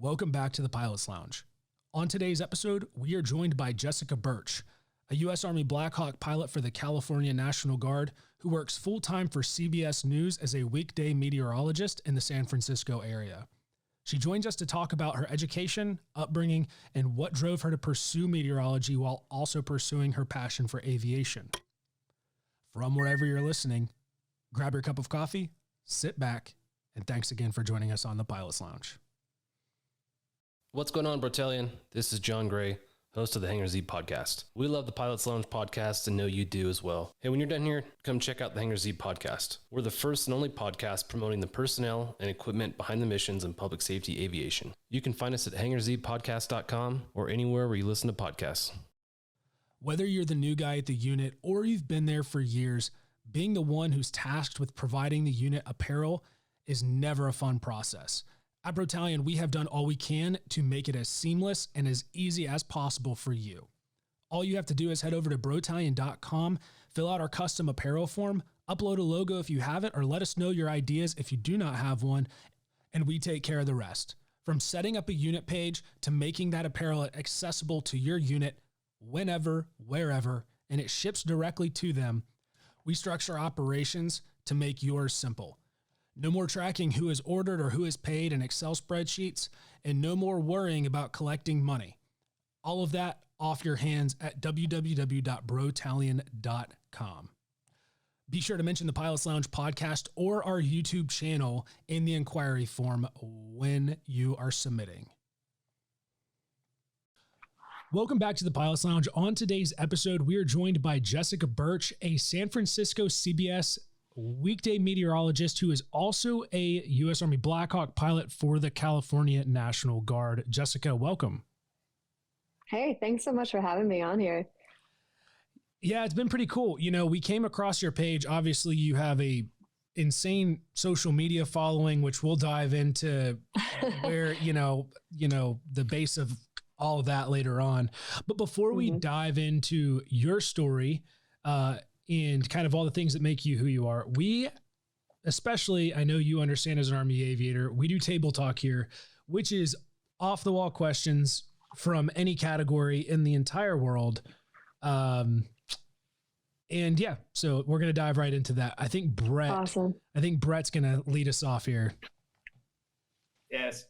Welcome back to the Pilot's Lounge. On today's episode, we are joined by Jessica Burch, a U.S. Army Blackhawk pilot for the California National Guard who works full-time for CBS News as a weekday meteorologist in the San Francisco area. She joins us to talk about her education, upbringing, and what drove her to pursue meteorology while also pursuing her passion for aviation. From wherever you're listening, grab your cup of coffee, sit back, and thanks again for joining us on the Pilot's Lounge. What's going on, Brotallion? This is John Gray, host of the Hangar Z podcast. We love the Pilot's Lounge podcast and know you do as well. Hey, when you're done here, come check out the Hangar Z podcast. We're the first and only podcast promoting the personnel and equipment behind the missions in public safety aviation. You can find us at hangarzpodcast.com or anywhere where you listen to podcasts. Whether you're the new guy at the unit or you've been there for years, being the one who's tasked with providing the unit apparel is never a fun process. At Brotallion, we have done all we can to make it as seamless and as easy as possible for you. All you have to do is head over to Brotallion.com, fill out our custom apparel form, upload a logo if you have it, or let us know your ideas if you do not have one, and we take care of the rest. From setting up a unit page to making that apparel accessible to your unit whenever, wherever, and it ships directly to them, we structure operations to make yours simple. No more tracking who is ordered or who is paid in Excel spreadsheets, and no more worrying about collecting money. All of that off your hands at www.brotallion.com. Be sure to mention the Pilot's Lounge podcast or our YouTube channel in the inquiry form when you are submitting. Welcome back to the Pilot's Lounge. On today's episode, we are joined by Jessica Burch, a San Francisco CBS weekday meteorologist who is also a U.S. Army Blackhawk pilot for the California National Guard. Jessica, welcome. Hey, thanks so much for having me on here. Yeah, it's been pretty cool. You know, we came across your page. Obviously, you have a insane social media following, which we'll dive into where, you know, the base of all of that later on. But before we dive into your story, and kind of all the things that make you who you are, we, especially, I know you understand as an Army aviator, we do table talk here, which is off the wall questions from any category in the entire world. And yeah, so we're going to dive right into that. I think Brett's going to lead us off here. Yes.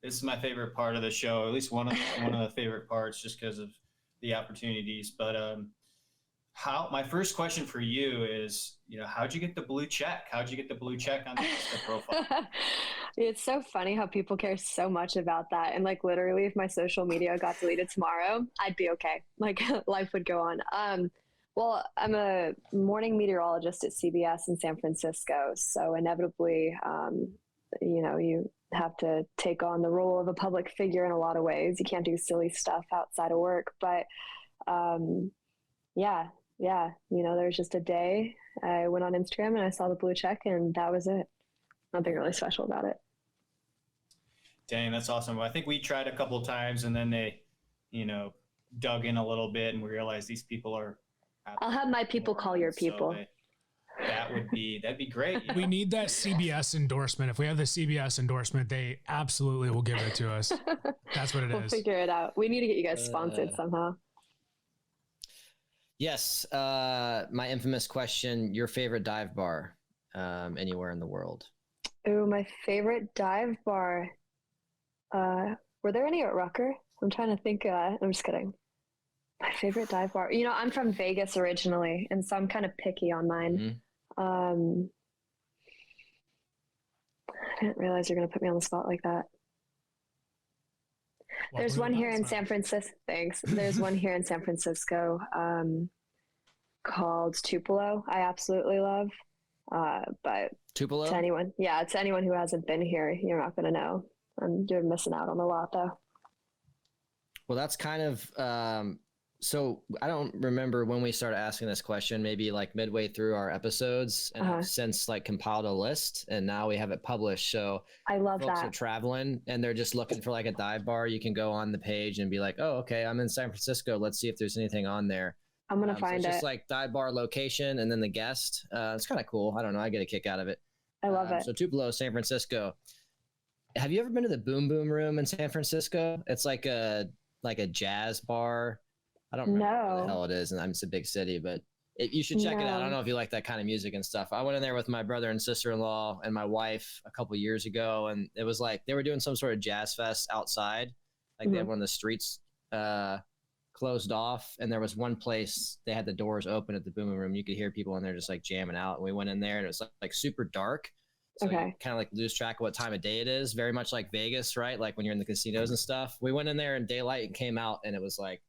This is my favorite part of the show, at least one of the favorite parts, just because of the opportunities. But, my first question for you is, how'd you get the blue check? How'd you get the blue check on the profile? It's so funny how people care so much about that. And like literally if my social media got deleted tomorrow, I'd be okay. Like life would go on. Well, I'm a morning meteorologist at CBS in San Francisco. So inevitably, you have to take on the role of a public figure in a lot of ways. You can't do silly stuff outside of work, but yeah, there's just a day I went on Instagram and I saw the blue check and that was it. Nothing really special about it. Dang, that's awesome. Well, I think we tried a couple of times and then they, dug in a little bit and we realized these people are. I'll have my people call your people. So that'd be great. We need that CBS endorsement. If we have the CBS endorsement, they absolutely will give it to us. That's what it is. We'll figure it out. We need to get you guys sponsored somehow. Yes. My infamous question, your favorite dive bar anywhere in the world? Oh, my favorite dive bar. Were there any at Rucker? I'm trying to think. I'm just kidding. My favorite dive bar. I'm from Vegas originally, and so I'm kind of picky on mine. I didn't realize you're going to put me on the spot like that. There's one here in San Francisco. Thanks. There's one here in San Francisco called Tupelo. I absolutely love. But Tupelo? to anyone who hasn't been here, you're not going to know. You're missing out on a lot, though. Well, that's kind of so I don't remember when we started asking this question, maybe like midway through our episodes, and I've since like compiled a list and now we have it published. So I love folks that. are traveling and they're just looking for like a dive bar. You can go on the page and be like, oh, okay, I'm in San Francisco. Let's see if there's anything on there. I'm going to find so it's it. just like dive bar location and then the guest. It's kind of cool. I don't know. I get a kick out of it. I love it. So Tupelo, San Francisco. have you ever been to the Boom Boom Room in San Francisco? It's like a jazz bar. I don't remember where the hell it is, and it's a big city, but you should check it out. I don't know if you like that kind of music and stuff. I went in there with my brother and sister-in-law and my wife a couple years ago, and it was like they were doing some sort of jazz fest outside. Like they had one of the streets closed off, and there was one place they had the doors open at the Boom Boom Room. You could hear people in there just like jamming out. And we went in there, and it was like super dark. So you kind of like lose track of what time of day it is. Very much like Vegas, right? Like when you're in the casinos and stuff. We went in there in daylight and came out, and it was like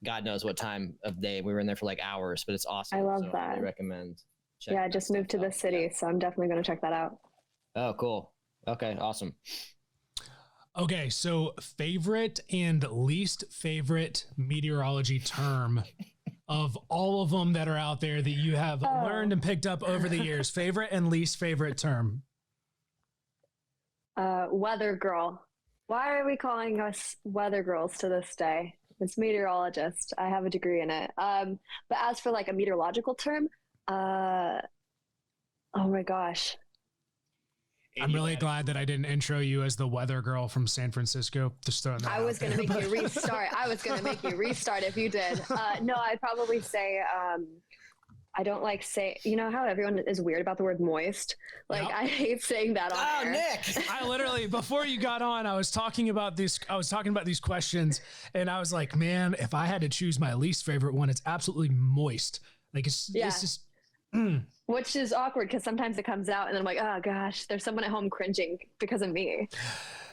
God knows what time of day. We were in there for like hours, but it's awesome. I love that. I recommend. Yeah, I just moved to the city, so I'm definitely going to check that out. Oh, cool. Okay, awesome. Okay, so favorite and least favorite meteorology term of all of them that are out there that you have learned and picked up over the years. Favorite and least favorite term. Weather girl. Why are we calling us weather girls to this day? It's meteorologist. I have a degree in it. But as for like a meteorological term, oh my gosh. I'm really glad that I didn't intro you as the weather girl from San Francisco. Just throwing that I was going to make you restart. I was going to make you restart if you did. No, I'd probably say, I don't like say, you know how everyone is weird about the word moist? Like I hate saying that on air. Nick. I literally, before you got on, I was talking about these questions, and I was like, man, if I had to choose my least favorite one, it's absolutely moist. Like it's just, Which is awkward because sometimes it comes out and then I'm like, oh gosh, there's someone at home cringing because of me.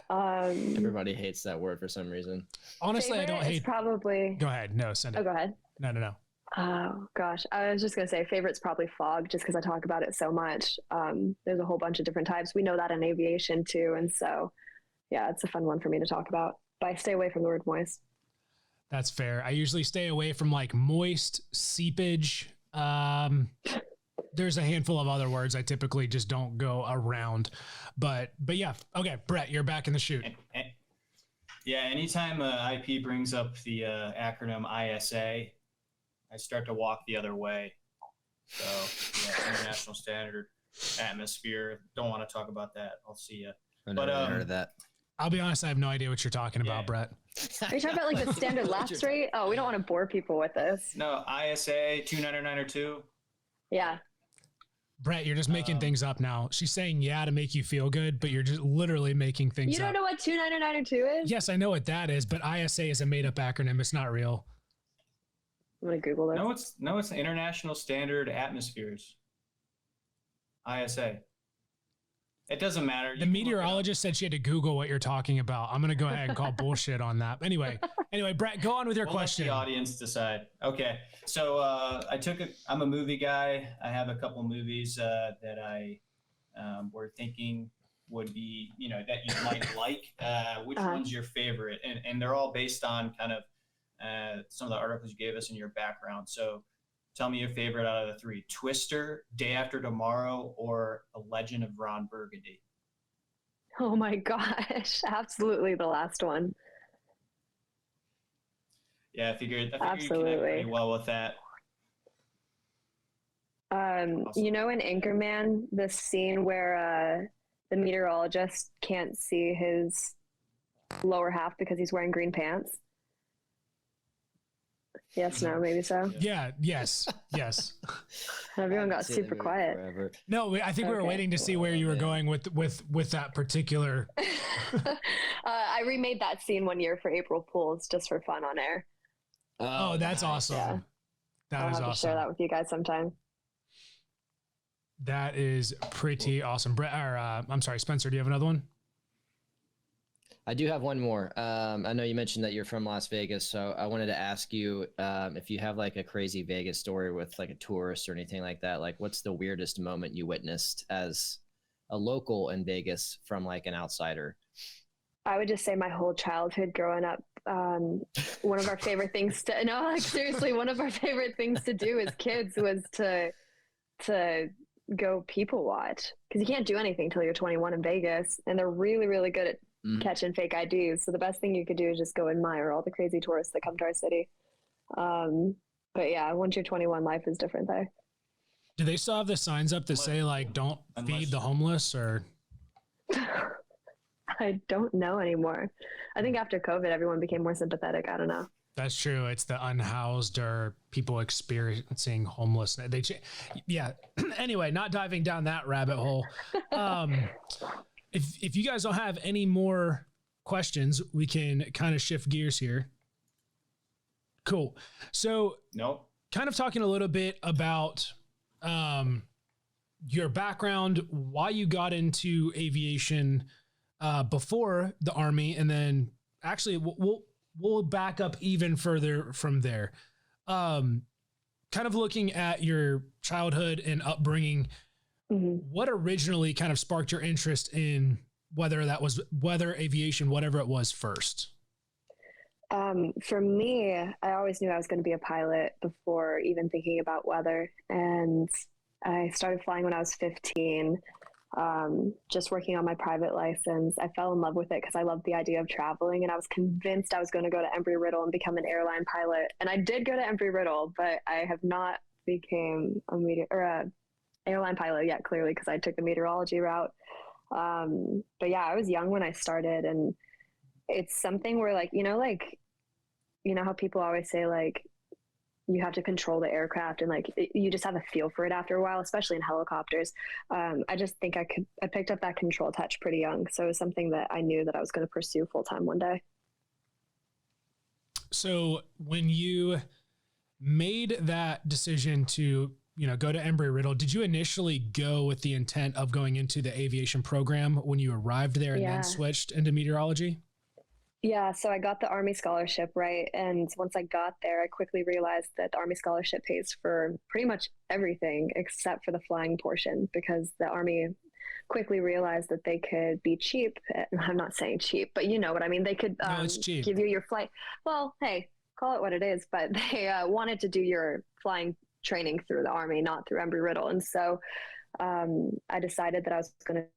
Everybody hates that word for some reason. Honestly, I don't hate. Probably. Go ahead. No, send it. Oh, go ahead. No. Oh gosh, I was just gonna say favorite's probably fog, just because I talk about it so much. There's a whole bunch of different types. We know that in aviation too, and so yeah, it's a fun one for me to talk about. But I stay away from the word moist. That's fair. I usually stay away from like moist, seepage. There's a handful of other words I typically just don't go around, but yeah. Okay, Brett, you're back in the chute. Yeah, anytime IP brings up the acronym ISA, I start to walk the other way. So yeah, International Standard Atmosphere. Don't want to talk about that. I'll see you. I never heard of that. I'll be honest, I have no idea what you're talking about, Brett. Are you talking about like the standard lapse rate? Oh, we don't want to bore people with this. No, ISA 29902. Yeah. Brett, you're just making things up now. She's saying yeah to make you feel good, but you're just literally making things up. You don't know what 29902 is? Yes, I know what that is, but ISA is a made-up acronym. It's not real. I'm going to Google this. No, it's International Standard Atmospheres. ISA. It doesn't matter. The meteorologist said she had to Google what you're talking about. I'm going to go ahead and call bullshit on that. Anyway, Brett, go on with your question. Let the audience decide. Okay. So I'm a movie guy. I have a couple movies that I were thinking would be, that you might like. Which one's your favorite? And they're all based on kind of some of the articles you gave us in your background. So tell me your favorite out of the three: Twister, Day After Tomorrow, or The Legend of Ron Burgundy. Oh my gosh. Absolutely the last one. Yeah, I figured you connect pretty well with that. Awesome. In Anchorman, the scene where the meteorologist can't see his lower half because he's wearing green pants. Yes, no, maybe so. Yeah, yes. Everyone got super quiet. Forever. No, I think we were waiting to see where you were going with that particular. I remade that scene one year for April Fools just for fun on air. Oh, that's nice. Awesome. Yeah. That is awesome. I'll have to share that with you guys sometime. That is pretty awesome. Brett, I'm sorry, Spencer, do you have another one? I do have one more. I know you mentioned that you're from Las Vegas, so I wanted to ask you if you have like a crazy Vegas story with like a tourist or anything like that. Like, what's the weirdest moment you witnessed as a local in Vegas from like an outsider? I would just say my whole childhood growing up, one of our favorite things one of our favorite things to do as kids was to go people watch, because you can't do anything till you're 21 in Vegas, and they're really, really good at catching fake IDs. So the best thing you could do is just go admire all the crazy tourists that come to our city. But yeah, once you're 21, life is different there. Do they still have the signs up that say like, don't feed the homeless, or? I don't know anymore. I think after COVID, everyone became more sympathetic. I don't know. That's true. It's the unhoused or people experiencing homelessness. Yeah. Anyway, not diving down that rabbit hole. If you guys don't have any more questions, we can kind of shift gears here. Cool. So, Nope. Kind of talking a little bit about your background, why you got into aviation before the Army, and then actually we'll back up even further from there. Kind of looking at your childhood and upbringing, what originally kind of sparked your interest in weather aviation, whatever it was first? For me, I always knew I was going to be a pilot before even thinking about weather. And I started flying when I was 15, just working on my private license. I fell in love with it because I loved the idea of traveling, and I was convinced I was going to go to embry-riddle and become an airline pilot. And I did go to embry-riddle, but I have not became a airline pilot yet, clearly, because I took the meteorology route. But yeah, I was young when I started, and it's something where like how people always say like you have to control the aircraft, and like you just have a feel for it after a while, especially in helicopters. I just think I picked up that control touch pretty young. So it was something that I knew that I was going to pursue full time one day. So when you made that decision to, go to embry-riddle, did you initially go with the intent of going into the aviation program when you arrived there and then switched into meteorology? Yeah, so I got the Army scholarship, right? And once I got there, I quickly realized that the Army scholarship pays for pretty much everything except for the flying portion, because the Army quickly realized that they could be cheap. I'm not saying cheap, but you know what I mean? They could give you your flight. Well, hey, call it what it is, but they wanted to do your flying training through the Army, not through embry-riddle. And so I decided that I was going to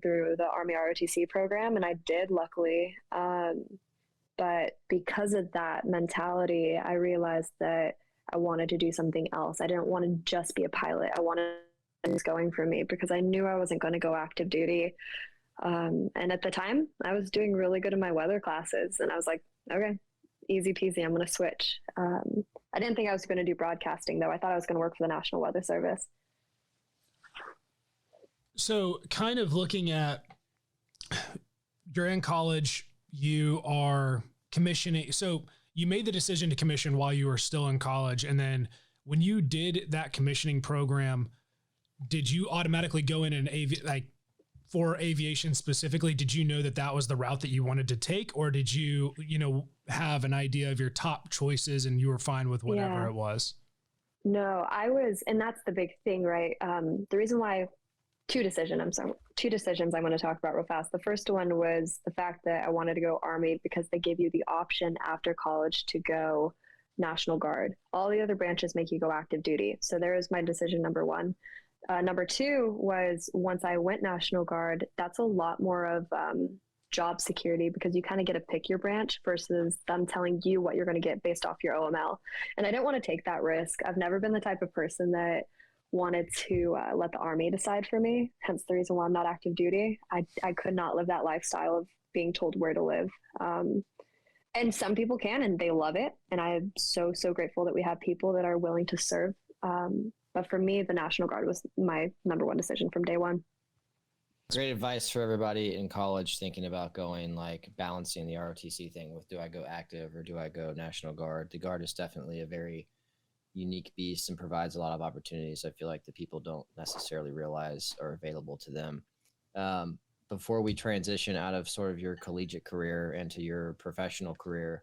through the Army ROTC program, and I did, luckily. But because of that mentality, I realized that I wanted to do something else. I didn't want to just be a pilot. I wanted it was going for me because I knew I wasn't going to go active duty. And at the time, I was doing really good in my weather classes, and I was like, okay, easy peasy, I'm going to switch. I didn't think I was going to do broadcasting, though. I thought I was going to work for the National Weather Service. So kind of looking at, you're in college, you are commissioning. So you made the decision to commission while you were still in college. And then when you did that commissioning program, did you automatically go in and for aviation specifically, did you know that that was the route that you wanted to take? Or did you, have an idea of your top choices and you were fine with whatever it was? No, I was, and that's the big thing, right? The reason why two decisions I want to talk about real fast. The first one was the fact that I wanted to go Army because they give you the option after college to go National Guard. All the other branches make you go active duty. So there was my decision number one. Number two was once I went National Guard, that's a lot more of job security because you kind of get to pick your branch versus them telling you what you're going to get based off your OML. And I didn't want to take that risk. I've never been the type of person that wanted to let the Army decide for me, hence the reason why I'm not active duty. I could not live that lifestyle of being told where to live. And some people can, and they love it. And I'm so grateful that we have people that are willing to serve. But for me, the National Guard was my number one decision from day one. Great advice for everybody in college thinking about going, like balancing the ROTC thing with, do I go active or do I go National Guard? The Guard is definitely a very unique beast and provides a lot of opportunities I feel like the people don't necessarily realize are available to them. Before we transition out of sort of your collegiate career into your professional career,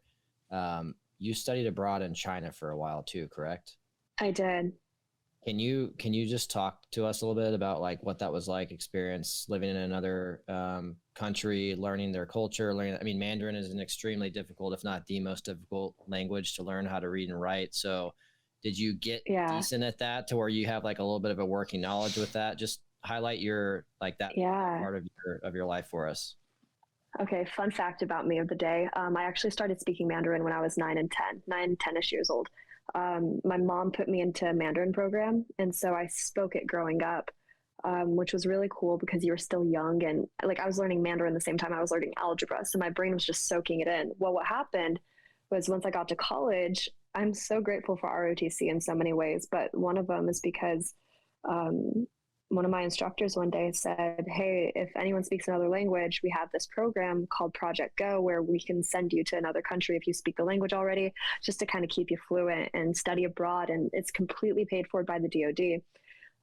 you studied abroad in China for a while too, correct? I did. Can you just talk to us a little bit about like what that was like, experience living in another country, learning their culture, Mandarin is an extremely difficult, if not the most difficult language to learn how to read and write. So did you get decent at that to where you have like a little bit of a working knowledge with that? Just highlight your like that part of your life for us. Okay, fun fact about me of the day. I actually started speaking Mandarin when I was 10-ish years old. My mom put me into a Mandarin program, and so I spoke it growing up. which was really cool because you were still young. And like I was learning Mandarin the same time I was learning algebra. So my brain was just soaking it in. Well, what happened was once I got to college, I'm so grateful for ROTC in so many ways. But one of them is because one of my instructors one day said, hey, if anyone speaks another language, we have this program called Project Go where we can send you to another country if you speak the language already, just to kind of keep you fluent and study abroad. And it's completely paid for by the DoD.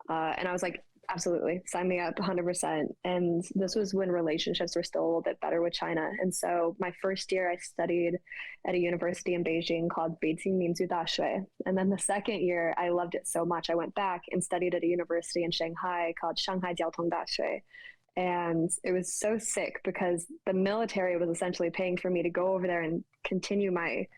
And I was like, absolutely, sign me up 100%. And this was when relationships were still a little bit better with China. And so my first year I studied at a university in Beijing called Beijing Minzu Daxue. And then the second year I loved it so much I went back and studied at a university in Shanghai called Shanghai Jiaotong Daxue. And it was so sick because the military was essentially paying for me to go over there and continue my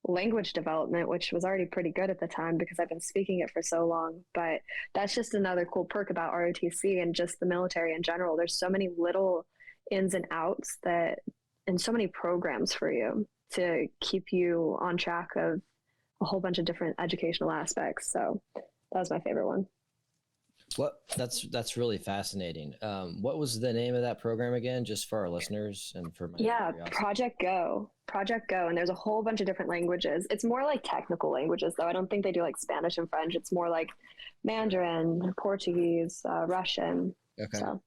language development, which was already pretty good at the time because I've been speaking it for so long. But that's just another cool perk about ROTC and just the military in general. There's so many little ins and outs that, and so many programs for you to keep you on track of a whole bunch of different educational aspects. So that was my favorite one. What that's really fascinating. What was the name of that program again, just for our listeners and for my curiosity? Project Go. And there's a whole bunch of different languages. It's more like technical languages though. I don't think they do like Spanish and French. It's more like Mandarin, Portuguese, Russian. Okay. So.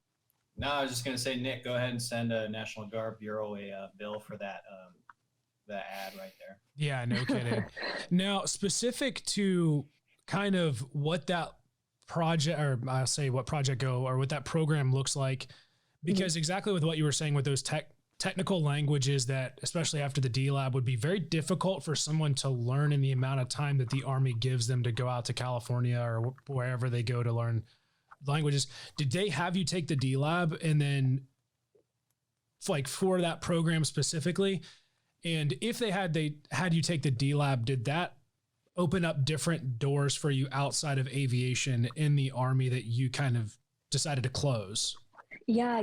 No, I was just going to say, Nick, go ahead and send a National Guard Bureau a bill for that ad right there. Yeah, no kidding. Now, specific to kind of what that project, or I'll say what Project Go or what that program looks like, because exactly with what you were saying with those technical languages that, especially after the D-Lab, would be very difficult for someone to learn in the amount of time that the Army gives them to go out to California or wherever they go to learn languages. Did they have you take the D-Lab and then like for that program specifically? And if they had you take the D-Lab, did that open up different doors for you outside of aviation in the Army that you kind of decided to close? Yeah,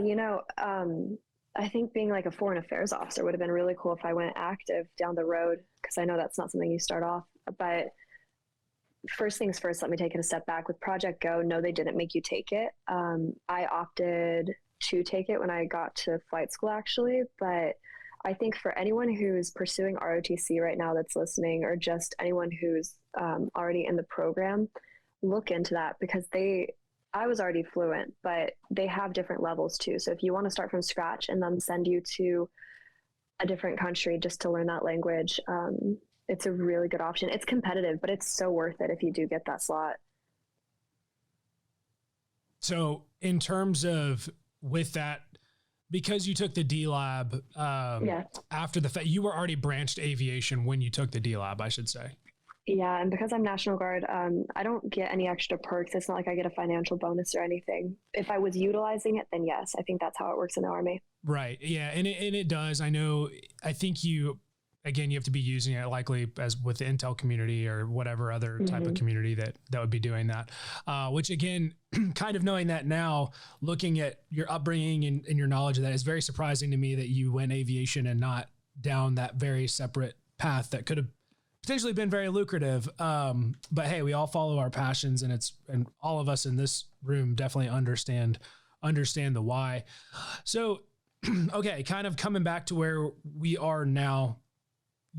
I think being like a foreign affairs officer would have been really cool if I went active down the road, because I know that's not something you start off. But first things first, let me take it a step back. With Project Go, no, they didn't make you take it. I opted to take it when I got to flight school, actually. But I think for anyone who's pursuing ROTC right now that's listening, or just anyone who's already in the program, look into that, because I was already fluent, but they have different levels too. So if you want to start from scratch and then send you to a different country just to learn that language, it's a really good option. It's competitive, but it's so worth it if you do get that slot. So in terms of with that, because you took the D-Lab after the fact, you were already branched aviation when you took the D-Lab, I should say. Yeah, and because I'm National Guard, I don't get any extra perks. It's not like I get a financial bonus or anything. If I was utilizing it, then yes, I think that's how it works in the Army. Right. Yeah, and it does. I think you have to be using it likely as with the intel community or whatever other type of community that would be doing that. Which again, kind of knowing that now, looking at your upbringing and your knowledge of that, is very surprising to me that you went aviation and not down that very separate path that could have potentially been very lucrative. But hey, we all follow our passions, and all of us in this room definitely understand the why. So, okay, kind of coming back to where we are now,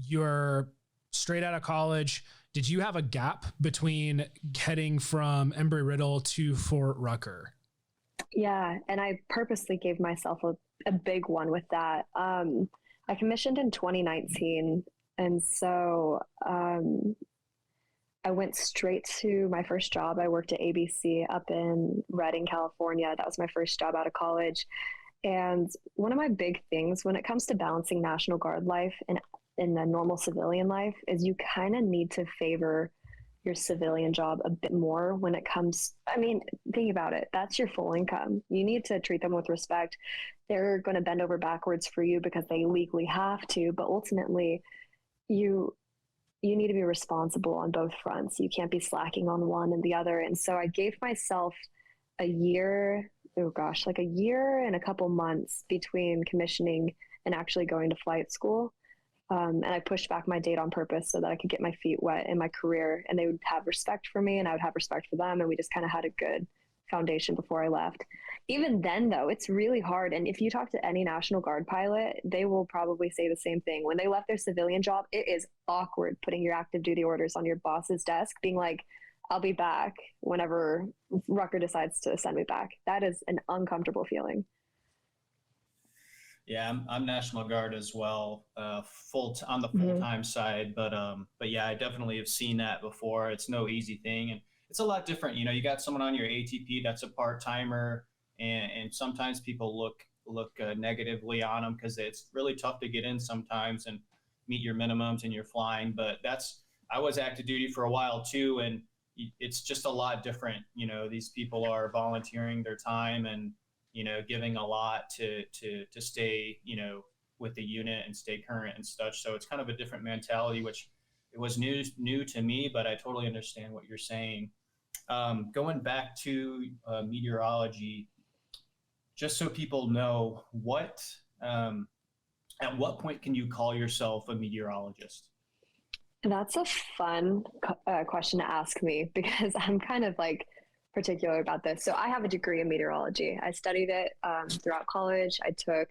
you're straight out of college. Did you have a gap between heading from Embry-Riddle to Fort Rucker? Yeah, and I purposely gave myself a big one with that. I commissioned in 2019, and so I went straight to my first job. I worked at ABC up in Redding, California. That was my first job out of college. And one of my big things when it comes to balancing National Guard life and in the normal civilian life is you kind of need to favor your civilian job a bit more when it comes, think about it. That's your full income. You need to treat them with respect. They're going to bend over backwards for you because they legally have to, but ultimately you need to be responsible on both fronts. You can't be slacking on one and the other. And so I gave myself a year and a couple months between commissioning and actually going to flight school. And I pushed back my date on purpose so that I could get my feet wet in my career, and they would have respect for me and I would have respect for them. And we just kind of had a good foundation before I left. Even then, though, it's really hard. And if you talk to any National Guard pilot, they will probably say the same thing. When they left their civilian job, it is awkward putting your active duty orders on your boss's desk, being like, I'll be back whenever Rucker decides to send me back. That is an uncomfortable feeling. Yeah, I'm National Guard as well, on the full-time side, but yeah, I definitely have seen that before. It's no easy thing, and it's a lot different. You know, you got someone on your ATP that's a part-timer, and sometimes people look negatively on them because it's really tough to get in sometimes and meet your minimums and you're flying. But I was active duty for a while too, and it's just a lot different. You know, these people are volunteering their time and, you know, giving a lot to stay, you know, with the unit and stay current and such. So it's kind of a different mentality, which it was new to me, but I totally understand what you're saying. Going back to meteorology, just so people know, at what point can you call yourself a meteorologist? That's a fun question to ask me, because I'm kind of like particular about this. So I have a degree in meteorology. I studied it throughout college. I took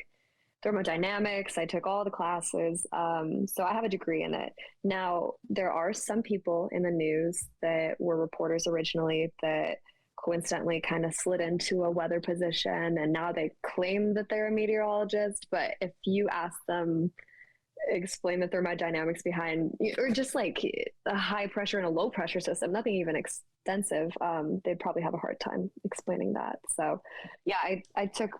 thermodynamics. I took all the classes. So I have a degree in it. Now, there are some people in the news that were reporters originally that coincidentally kind of slid into a weather position, and now they claim that they're a meteorologist. But if you ask them, explain the thermodynamics behind, or just like a high pressure and a low pressure system, nothing even extensive, they'd probably have a hard time explaining that. So yeah, I took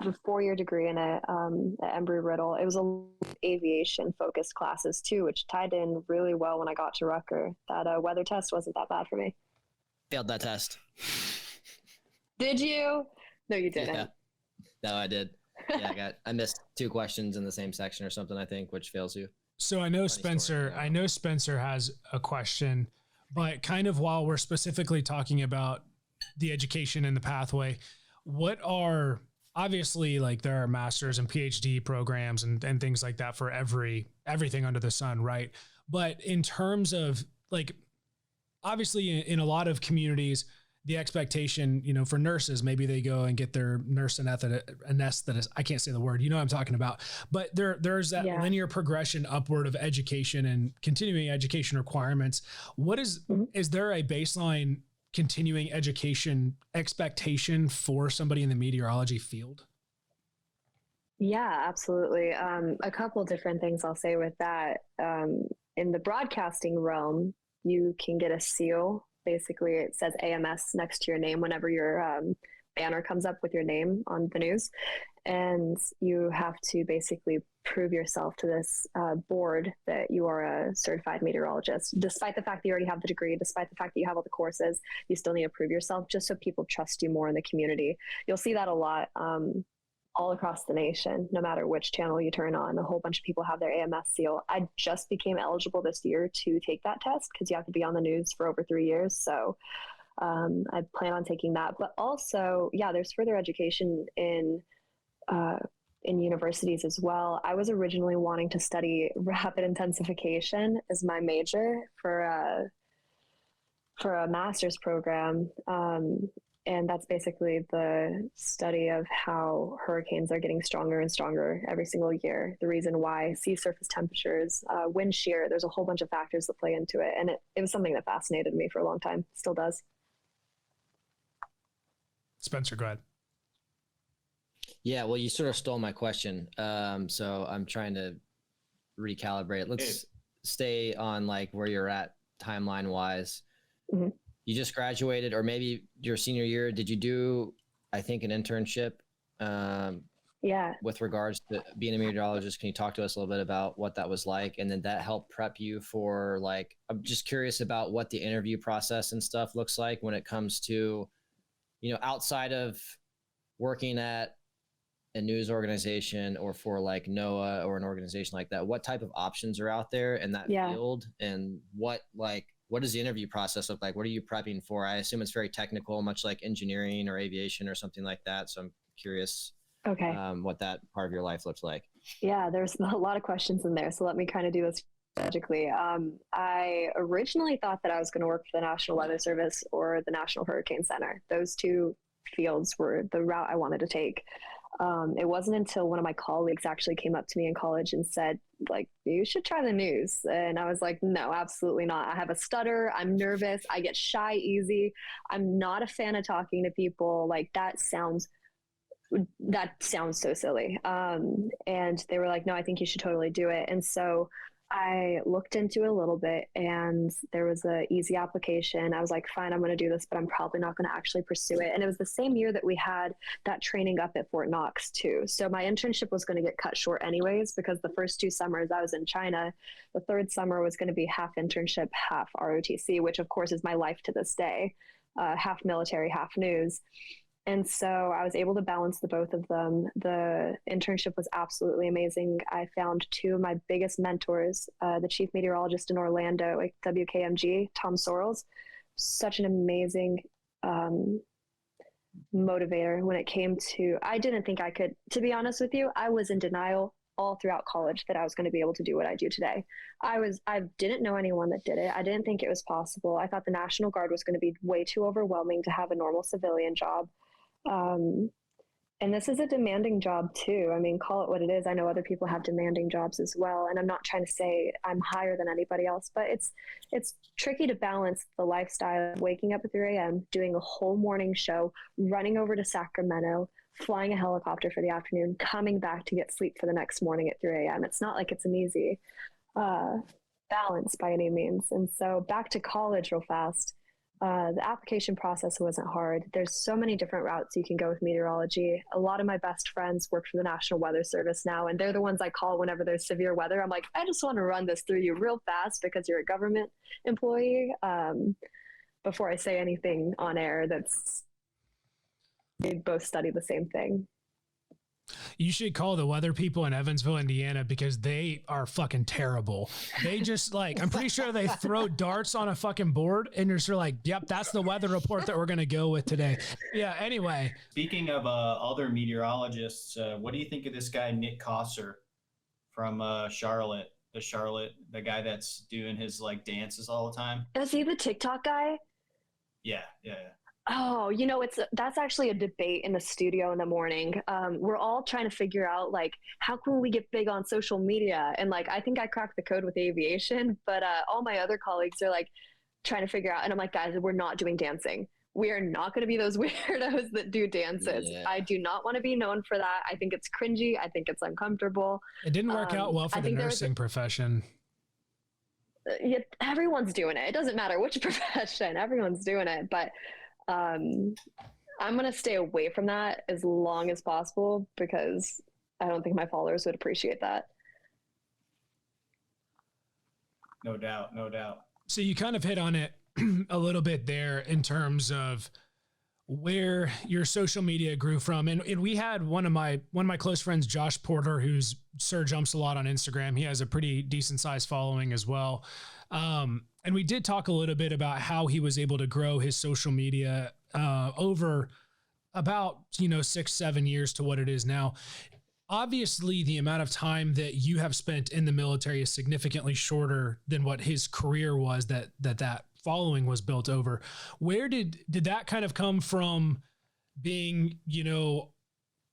a 4-year degree in it at embry-riddle. It was aviation focused classes too, which tied in really well when I got to Rucker. That weather test wasn't that bad for me. Failed that test. Did you? No, you didn't. Yeah. No, I did. Yeah, I missed 2 questions in the same section or something, I think, which fails you. So I know Spencer has a question, but kind of while we're specifically talking about the education and the pathway, what are, obviously, like, there are master's and PhD programs and things like that for everything under the sun, right? But in terms of, like, obviously in a lot of communities, the expectation, you know, for nurses, maybe they go and get their nurse anesthetist. I can't say the word, you know what I'm talking about, but there's that linear progression upward of education and continuing education requirements. Is there a baseline continuing education expectation for somebody in the meteorology field? Yeah, absolutely. A couple different things I'll say with that. In the broadcasting realm, you can get a seal. Basically, it says AMS next to your name whenever your banner comes up with your name on the news. And you have to basically prove yourself to this board that you are a certified meteorologist. Despite the fact that you already have the degree, despite the fact that you have all the courses, you still need to prove yourself just so people trust you more in the community. You'll see that a lot all across the nation, no matter which channel you turn on. A whole bunch of people have their AMS seal. I just became eligible this year to take that test because you have to be on the news for over 3 years. So I plan on taking that. But also, yeah, there's further education in universities as well. I was originally wanting to study rapid intensification as my major for a master's program. And that's basically the study of how hurricanes are getting stronger and stronger every single year. The reason why, sea surface temperatures, wind shear, there's a whole bunch of factors that play into it. And it was something that fascinated me for a long time, still does. Spencer, go ahead. Yeah, well, you sort of stole my question. So I'm trying to recalibrate. Let's stay on like where you're at timeline wise. Mm-hmm. You just graduated, or maybe your senior year. Did you do, I think, an internship? With regards to being a meteorologist, can you talk to us a little bit about what that was like? And then that helped prep you for, like, I'm just curious about what the interview process and stuff looks like when it comes to, you know, outside of working at a news organization or for like NOAA or an organization like that. What type of options are out there in that field, and what does the interview process look like? What are you prepping for? I assume it's very technical, much like engineering or aviation or something like that. So I'm curious what that part of your life looks like. Yeah, there's a lot of questions in there. So let me kind of do this Logically, I originally thought that I was going to work for the National Weather Service or the National Hurricane Center. Those two fields were the route I wanted to take. It wasn't until one of my colleagues actually came up to me in college and said, like, you should try the news. And I was like, no, absolutely not. I have a stutter. I'm nervous. I get shy easy. I'm not a fan of talking to people. Like, that sounds so silly. And they were like, no, I think you should totally do it. And so I looked into it a little bit, and there was an easy application. I was like, fine, I'm going to do this, but I'm probably not going to actually pursue it. And it was the same year that we had that training up at Fort Knox too. So my internship was going to get cut short anyways, because the first 2 summers I was in China. The third summer was going to be half internship, half ROTC, which of course is my life to this day, half military, half news. And so I was able to balance the both of them. The internship was absolutely amazing. I found 2 of my biggest mentors, the chief meteorologist in Orlando, like WKMG, Tom Sorrells, such an amazing motivator when it came to, I didn't think I could, to be honest with you, I was in denial all throughout college that I was going to be able to do what I do today. I didn't know anyone that did it. I didn't think it was possible. I thought the National Guard was going to be way too overwhelming to have a normal civilian job. And this is a demanding job too. I mean, call it what it is. I know other people have demanding jobs as well. And I'm not trying to say I'm higher than anybody else, but it's tricky to balance the lifestyle of waking up at 3 a.m., doing a whole morning show, running over to Sacramento, flying a helicopter for the afternoon, coming back to get sleep for the next morning at 3 a.m. It's not like it's an easy, balance by any means. And so back to college real fast. The application process wasn't hard. There's so many different routes you can go with meteorology. A lot of my best friends work for the National Weather Service now, and they're the ones I call whenever there's severe weather. I'm like, I just want to run this through you real fast because you're a government employee, before I say anything on air. They both study the same thing. You should call the weather people in Evansville, Indiana, because they are fucking terrible. They just I'm pretty sure they throw darts on a fucking board and you're sort of like, yep, that's the weather report that we're going to go with today. Yeah. Anyway. Speaking of other meteorologists, what do you think of this guy, Nick Kosser from Charlotte, the guy that's doing his dances all the time? Is he the TikTok guy? Yeah. Oh, that's actually a debate in the studio in the morning. We're all trying to figure out how can we get big on social media? And I think I cracked the code with aviation, but all my other colleagues are trying to figure out. And I'm like, guys, we're not doing dancing. We are not going to be those weirdos that do dances. Yeah. I do not want to be known for that. I think it's cringy. I think it's uncomfortable. It didn't work out well for the nursing profession. Yeah, everyone's doing it. It doesn't matter which profession. Everyone's doing it. But I'm going to stay away from that as long as possible because I don't think my followers would appreciate that. No doubt. So you kind of hit on it a little bit there in terms of where your social media grew from. And we had one of my close friends, Josh Porter, who's Sir Jumps a lot on Instagram. He has a pretty decent sized following as well. And we did talk a little bit about how he was able to grow his social media over about 6-7 years to what it is now. Obviously, the amount of time that you have spent in the military is significantly shorter than what his career was that following was built over. Where did that kind of come from, being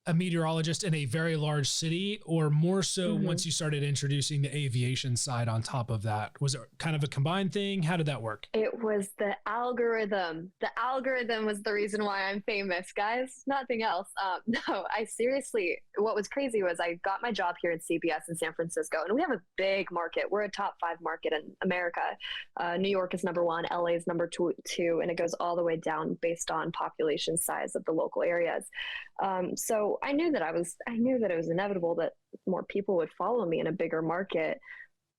a meteorologist in a very large city, or more so once you started introducing the aviation side on top of that? Was it kind of a combined thing? How did that work? It was the algorithm. The algorithm was the reason why I'm famous, guys. Nothing else. No, I seriously, what was crazy was I got my job here at CBS in San Francisco, and we have a big market. We're a top 5 market in America. New York is number 1, LA is number 2, and it goes all the way down based on population size of the local areas. So I knew that it was inevitable that more people would follow me in a bigger market.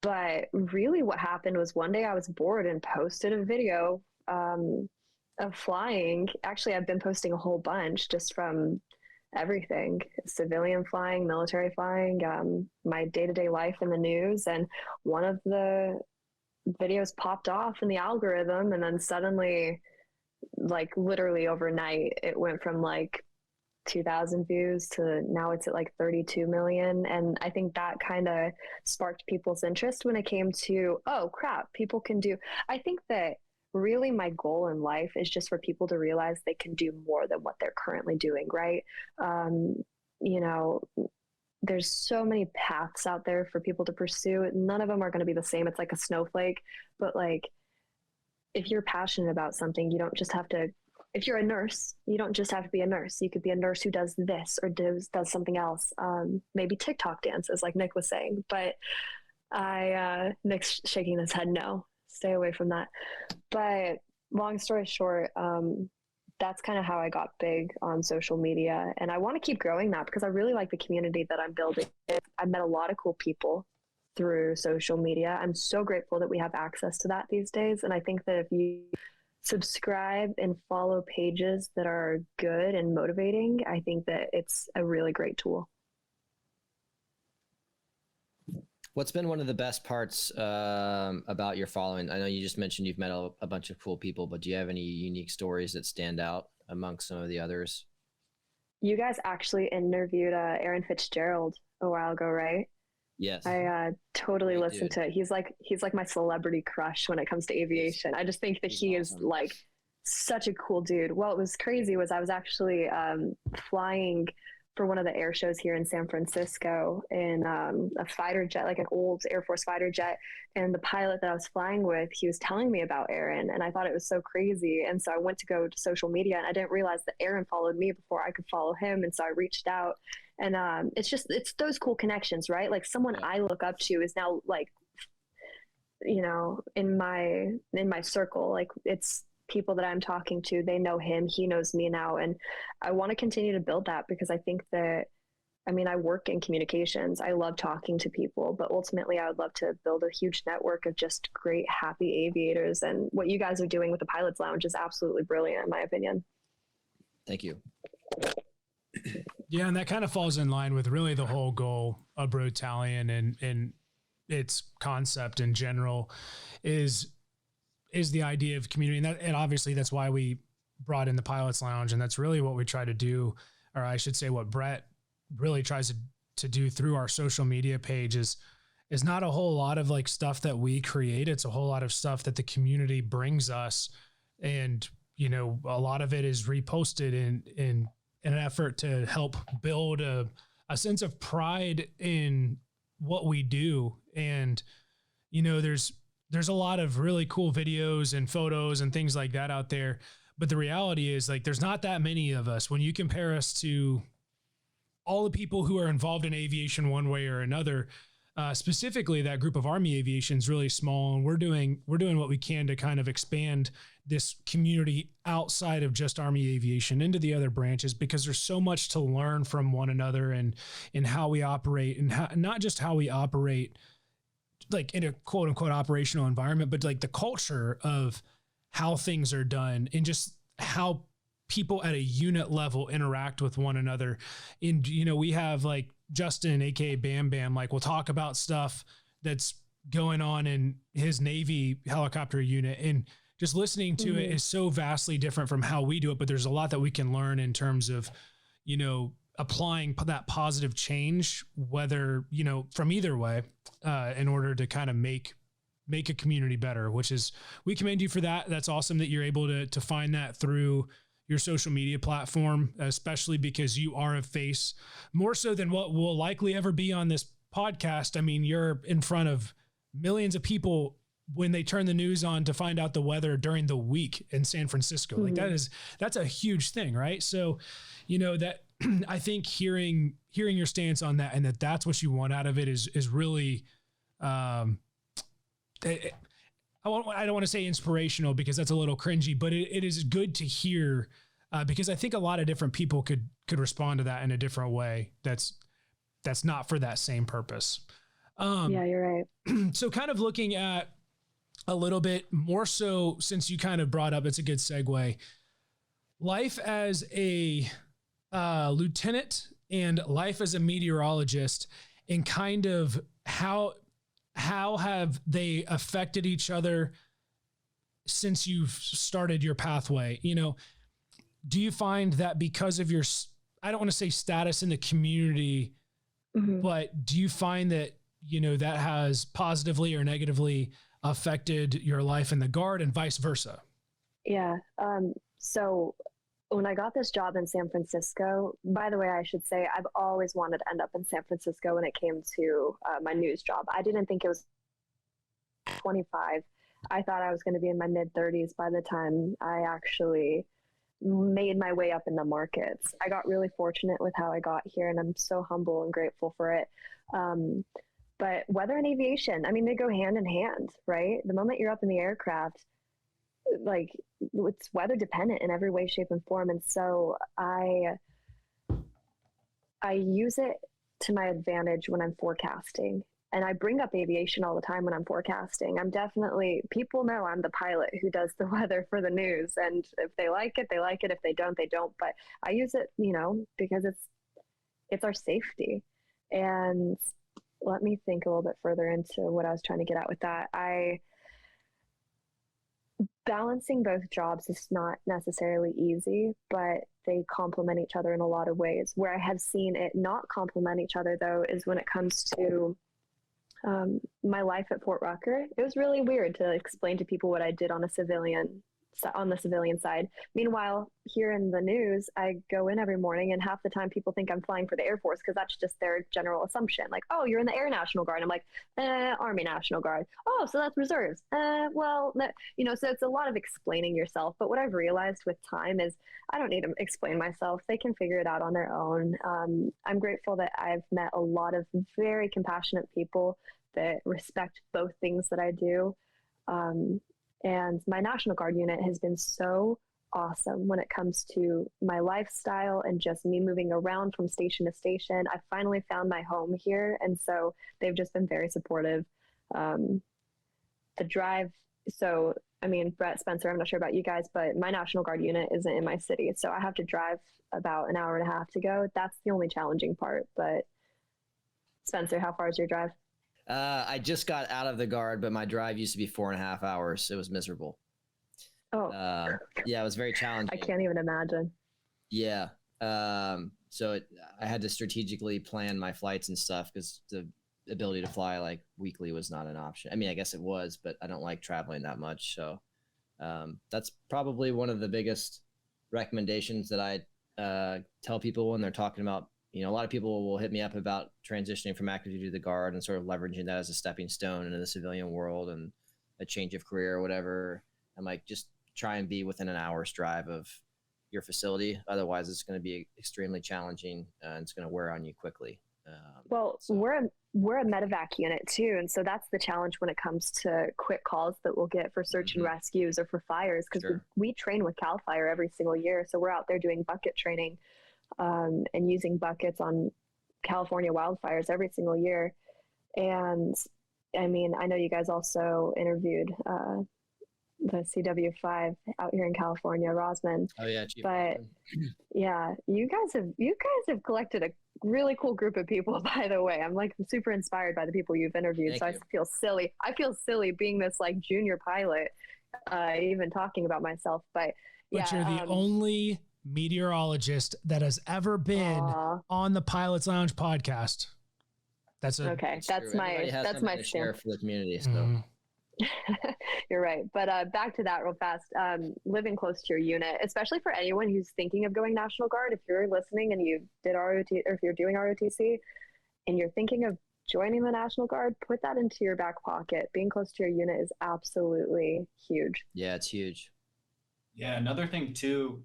But really what happened was one day I was bored and posted a video of flying. Actually, I've been posting a whole bunch just from everything: civilian flying, military flying, my day-to-day life in the news. And one of the videos popped off in the algorithm, and then suddenly, literally overnight, it went from 2,000 views to now it's at like 32 million. And I think that kind of sparked people's interest when it came to, oh crap, people can do. I think that really my goal in life is just for people to realize they can do more than what they're currently doing, right? You know, there's so many paths out there for people to pursue. None of them are going to be the same. It's like a snowflake, but like, if you're passionate about something, you don't just have to, if you're a nurse, you don't just have to be a nurse. You could be a nurse who does this or does something else. Maybe TikTok dances like Nick was saying, but Nick's shaking his head. No, stay away from that. But long story short, that's kind of how I got big on social media. And I want to keep growing that because I really like the community that I'm building. I've met a lot of cool people through social media. I'm so grateful that we have access to that these days. And I think that if you subscribe and follow pages that are good and motivating, I think that it's a really great tool. What's been one of the best parts about your following? I know you just mentioned you've met a bunch of cool people, but do you have any unique stories that stand out amongst some of the others? You guys actually interviewed Aaron Fitzgerald a while ago, right? Yes. I totally listened to it. He's like my celebrity crush when it comes to aviation. I just think that he is like such a cool dude. Well, what was crazy was I was actually flying for one of the air shows here in San Francisco in a fighter jet, like an old Air Force fighter jet. And the pilot that I was flying with, he was telling me about Aaron, and I thought it was so crazy. And so I went to go to social media, and I didn't realize that Aaron followed me before I could follow him. And so I reached out, and it's those cool connections, right? Like someone I look up to is now like, you know, in my circle, like it's people that I'm talking to, they know him, he knows me now. And I want to continue to build that because I think that, I mean, I work in communications. I love talking to people, but ultimately I would love to build a huge network of just great, happy aviators. And what you guys are doing with the Pilot's Lounge is absolutely brilliant, in my opinion. Thank you. Yeah. And that kind of falls in line with really the whole goal of Brotallion and its concept in general is the idea of community. And obviously that's why we brought in the Pilot's Lounge. And that's really what we try to do, or I should say what Brett really tries to do through our social media page is not a whole lot of like stuff that we create. It's a whole lot of stuff that the community brings us. And, you know, a lot of it is reposted in an effort to help build a sense of pride in what we do. And, you know, there's a lot of really cool videos and photos and things like that out there. But the reality is like, there's not that many of us. When you compare us to all the people who are involved in aviation one way or another, specifically that group of Army aviation is really small. And we're doing what we can to kind of expand this community outside of just Army aviation into the other branches, because there's so much to learn from one another and how we operate, and not just how we operate like in a quote unquote operational environment, but like the culture of how things are done and just how people at a unit level interact with one another. And, you know, we have like Justin, AKA Bam Bam, like we'll talk about stuff that's going on in his Navy helicopter unit, and just listening to it is so vastly different from how we do it. But there's a lot that we can learn in terms of, you know, applying that positive change, whether, you know, from either way, in order to kind of make a community better, which is, we commend you for that. That's awesome that you're able to find that through your social media platform, especially because you are a face more so than what will likely ever be on this podcast. I mean, you're in front of millions of people when they turn the news on to find out the weather during the week in San Francisco. Like that's a huge thing, right? So, you know, that I think hearing your stance on that, and that's what you want out of it is really, I don't want to say inspirational because that's a little cringy, but it is good to hear, because I think a lot of different people could respond to that in a different way. That's not for that same purpose. Yeah, you're right. So kind of looking at a little bit more so, since you kind of brought up, it's a good segue, life as a lieutenant and life as a meteorologist, and kind of how have they affected each other since you've started your pathway? You know, do you find that because of your, I don't want to say status in the community, but do you find that, that has positively or negatively affected your life in the Guard and vice versa? Yeah. So when I got this job in San Francisco, by the way, I should say I've always wanted to end up in San Francisco when it came to my news job. I didn't think it was 25. I thought I was going to be in my mid 30s by the time I actually made my way up in the markets. I got really fortunate with how I got here, and I'm so humble and grateful for it. But weather and aviation, I mean, they go hand in hand, right? The moment you're up in the aircraft, like, it's weather dependent in every way, shape, and form. And so I use it to my advantage when I'm forecasting. And I bring up aviation all the time when I'm forecasting. I'm definitely, people know I'm the pilot who does the weather for the news. And if they like it, they like it. If they don't, they don't. But I use it, because it's our safety. And let me think a little bit further into what I was trying to get at with that. Balancing both jobs is not necessarily easy, but they complement each other in a lot of ways. Where I have seen it not complement each other, though, is when it comes to my life at Fort Rucker. It was really weird to explain to people what I did on the civilian side. Meanwhile, here in the news, I go in every morning, and half the time people think I'm flying for the Air Force because that's just their general assumption. Like, oh, you're in the Air National Guard. I'm like, Army National Guard. Oh, so that's reserves. Well, no, so it's a lot of explaining yourself. But what I've realized with time is I don't need to explain myself. They can figure it out on their own. I'm grateful that I've met a lot of very compassionate people that respect both things that I do. And my National Guard unit has been so awesome when it comes to my lifestyle and just me moving around from station to station. I finally found my home here. And so they've just been very supportive. The drive. So, I mean, Brett, Spencer, I'm not sure about you guys, but my National Guard unit isn't in my city. So I have to drive about an hour and a half to go. That's the only challenging part. But Spencer, how far is your drive? I just got out of the Guard, but my drive used to be 4.5 hours. It was miserable. Oh, yeah, it was very challenging. I can't even imagine. Yeah. So I had to strategically plan my flights and stuff because the ability to fly like weekly was not an option. I mean, I guess it was, but I don't like traveling that much. So that's probably one of the biggest recommendations that I tell people when they're talking about, a lot of people will hit me up about transitioning from active duty to the Guard and sort of leveraging that as a stepping stone into the civilian world and a change of career or whatever. I'm like, just try and be within an hour's drive of your facility. Otherwise, it's going to be extremely challenging and it's going to wear on you quickly. We're a medevac unit too. And so that's the challenge when it comes to quick calls that we'll get for search and rescues or for fires. Because we train with CAL FIRE every single year. So we're out there doing bucket training and using buckets on California wildfires every single year. And I mean, I know you guys also interviewed the CW5 out here in California, Rosman. Oh yeah, but yeah, you guys have collected a really cool group of people. By the way, I'm like super inspired by the people you've interviewed. Thank you. I feel silly being this like junior pilot, even talking about myself. But you're the only meteorologist that has ever been on the Pilots Lounge podcast. That's okay. That's my share for the community. So. You're right. But back to that real fast. Living close to your unit, especially for anyone who's thinking of going National Guard, if you're listening and you did ROT, or if you're doing ROTC and you're thinking of joining the National Guard, put that into your back pocket. Being close to your unit is absolutely huge. Yeah, it's huge. Yeah, another thing too,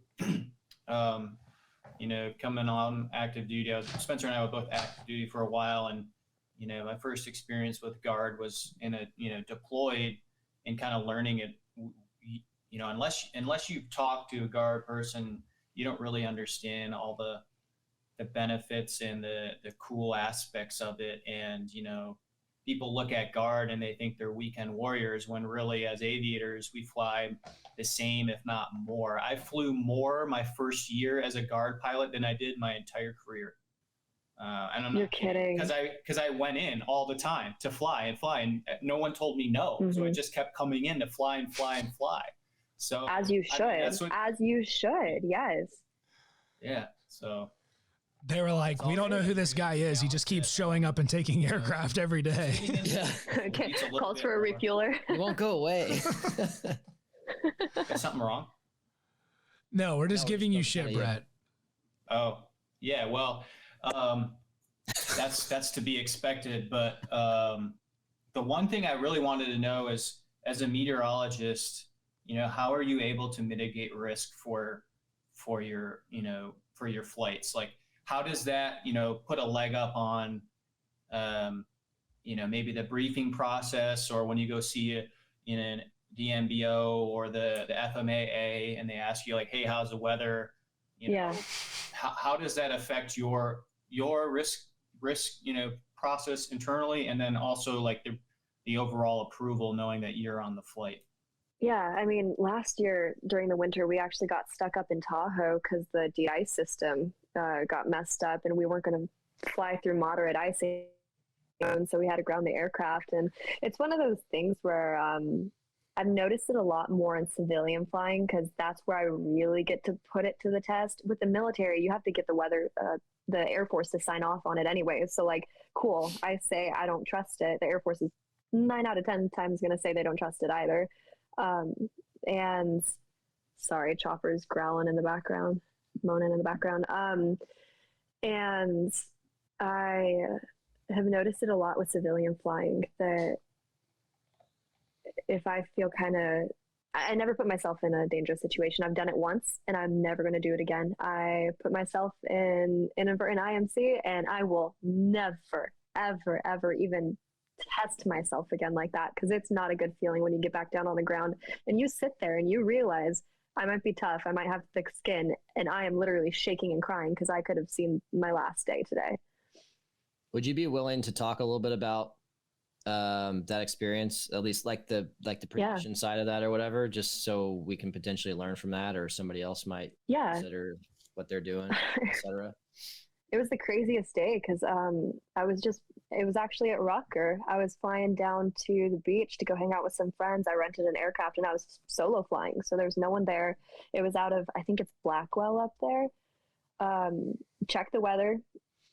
coming on active duty, Spencer and I were both active duty for a while, and my first experience with Guard was in deployed and kind of learning it. Unless you've talked to a Guard person, you don't really understand all the benefits and the cool aspects of it. And, people look at Guard and they think they're weekend warriors, when really as aviators, we fly the same, if not more. I flew more my first year as a Guard pilot than I did my entire career. And I'm You're not kidding. Because I went in all the time to fly, and no one told me no. Mm-hmm. So I just kept coming in to fly and fly and fly. So as you should, yes. Yeah. So They were like, we don't know who this guy is. He just keeps showing up and taking aircraft every day. Yeah. Okay, calls for a refueler. It won't go away. Is something wrong? No, we're just giving you shit, Brett. Oh, yeah. Well, that's to be expected. But the one thing I really wanted to know is, as a meteorologist, how are you able to mitigate risk for your flights? Like, how does that, put a leg up on, maybe the briefing process, or when you go see an DMBO or the FMAA and they ask you like, hey, how's the weather? How does that affect your risk, process internally, and then also like the overall approval, knowing that you're on the flight? Yeah, I mean, last year during the winter, we actually got stuck up in Tahoe because the de-ice system got messed up, and we weren't going to fly through moderate icing, and so we had to ground the aircraft. And it's one of those things where I've noticed it a lot more in civilian flying, because that's where I really get to put it to the test. With the military, you have to get the Air Force to sign off on it anyway. So like, cool, I say I don't trust it. The Air Force is 9 out of 10 times going to say they don't trust it either. And sorry, Chopper's growling in the background, moaning in the background. And I have noticed it a lot with civilian flying, that if I feel I never put myself in a dangerous situation. I've done it once and I'm never going to do it again. I put myself in inadvertent IMC, and I will never, ever, ever even test myself again like that, because it's not a good feeling when you get back down on the ground and you sit there and you realize I might be tough, I might have thick skin, and I am literally shaking and crying because I could have seen my last day today. Would you be willing to talk a little bit about that experience, at least like the pre-mission side of that or whatever, just so we can potentially learn from that, or somebody else might consider what they're doing, etc. It was the craziest day because it was actually at Rucker. I was flying down to the beach to go hang out with some friends. I rented an aircraft and I was solo flying, so there's no one there. It was out of, I think it's Blackwell up there. Check the weather.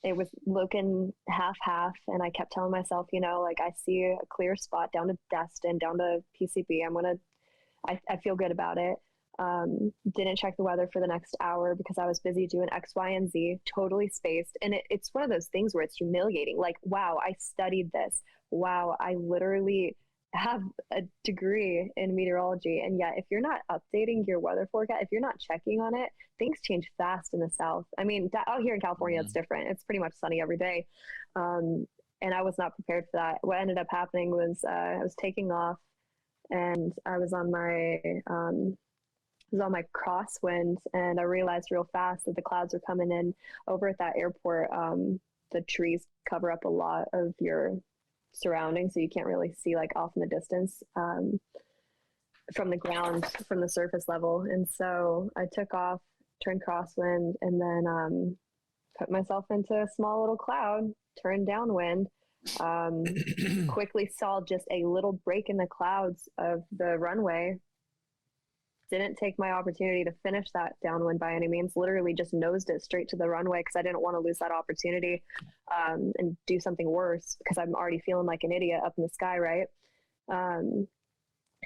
It was looking half, and I kept telling myself, like, I see a clear spot down to Destin, down to PCB. I feel good about it. Didn't check the weather for the next hour because I was busy doing X, Y, and Z, totally spaced. And it's one of those things where it's humiliating. Like, wow, I studied this. Wow, I literally have a degree in meteorology. And yet, if you're not updating your weather forecast, if you're not checking on it, things change fast in the South. I mean, out here in California, it's different. It's pretty much sunny every day. And I was not prepared for that. What ended up happening was I was taking off, and I was on my crosswind, and I realized real fast that the clouds were coming in. Over at that airport, the trees cover up a lot of your surroundings, so you can't really see like off in the distance from the ground, from the surface level. And so I took off, turned crosswind, and then put myself into a small little cloud, turned downwind, quickly saw just a little break in the clouds of the runway. Didn't take my opportunity to finish that downwind by any means, literally just nosed it straight to the runway because I didn't want to lose that opportunity and do something worse, because I'm already feeling like an idiot up in the sky, right?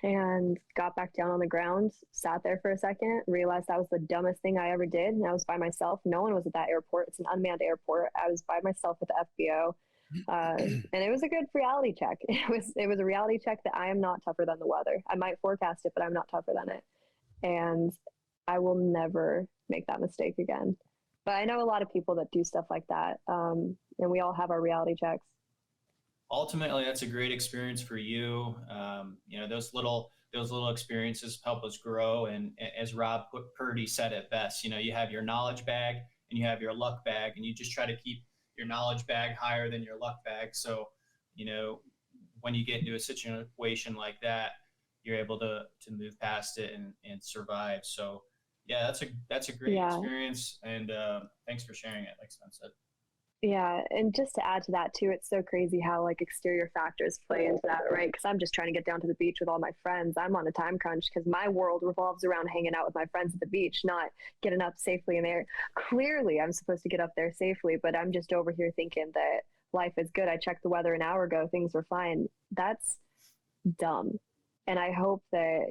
And got back down on the ground, sat there for a second, realized that was the dumbest thing I ever did. And I was by myself. No one was at that airport. It's an unmanned airport. I was by myself with the FBO. And it was a good reality check. It was a reality check that I am not tougher than the weather. I might forecast it, but I'm not tougher than it. And I will never make that mistake again. But I know a lot of people that do stuff like that. And we all have our reality checks. Ultimately, that's a great experience for you. Those little experiences help us grow. And as Rob Purdy said it best, you have your knowledge bag and you have your luck bag, and you just try to keep your knowledge bag higher than your luck bag. So, when you get into a situation like that, you're able to move past it and survive. So yeah, that's a great experience. And thanks for sharing it, like Sven said. Yeah, and just to add to that too, it's so crazy how like exterior factors play into that, right? Because I'm just trying to get down to the beach with all my friends. I'm on a time crunch because my world revolves around hanging out with my friends at the beach, not getting up safely in there. Clearly, I'm supposed to get up there safely, but I'm just over here thinking that life is good. I checked the weather an hour ago, things were fine. That's dumb. And I hope that,